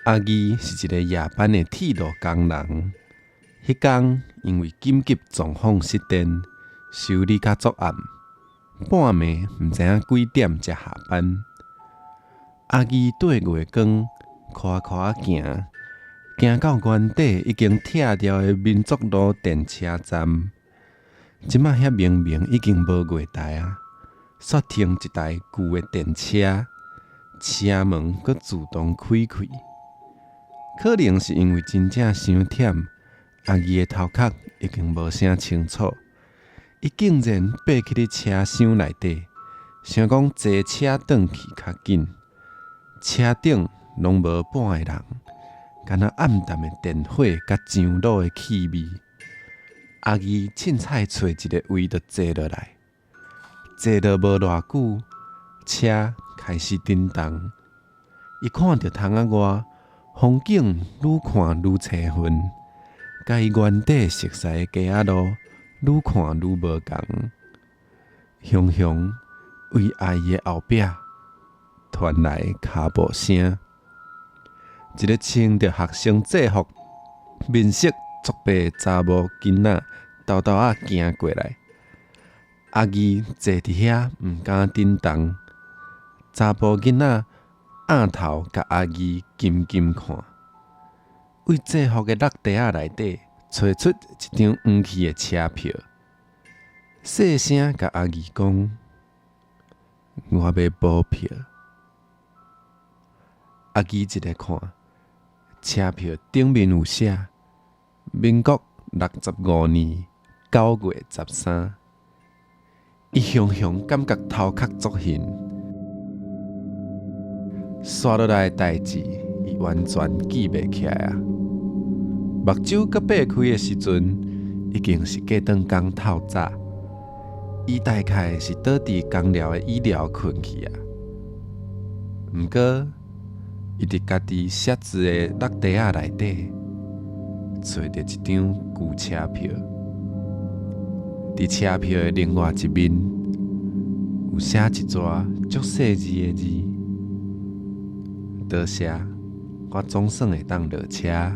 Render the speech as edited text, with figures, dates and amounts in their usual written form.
阿义是一个夜班的铁路工人。迄天因为紧急状况失电，修理到足暗，半暝毋知影几点才下班。阿义对月光，夸夸行，行到原底已经拆掉的民族路电车站。即摆遐明明已经无月台啊，煞停一台旧的电车，车门阁自动开开。可能是因为真正伤忝，阿义的头壳已经无啥清楚，伊竟然爬去咧车厢内底，想讲坐车转去较紧。车顶拢无半个人，敢若暗淡的电火甲上炉的气味。阿义凊彩找一个位就坐落来，坐了无偌久，车开始震动。伊看到窗仔外风景愈看愈青云，甲伊原底熟悉的街仔路愈看愈无同。雄雄为阿姨的后壁传来脚步声，一个穿着学生制服、面色作白的查某囡仔豆豆仔行过来。阿义坐伫遐毋敢振动，查甫囡仔仰头甲阿义金金看，为制服的落地仔内底找出一张黄去的车票，细声甲阿义讲：“我要补票。”阿义一个看，车票顶面有写民国65年9月13。伊雄雄感觉头壳作晕，刷落来的代志，伊完全记袂起来啊！目睭搁擘开的时阵，已经是过顿工透早。伊大概是倒伫工寮的医疗困去啊。毋过，伊伫家己写字的落地仔内底，找到一张旧车票。伫车票的另外一面，有写一撮足细字的字：“多谢，我总算会当落车。”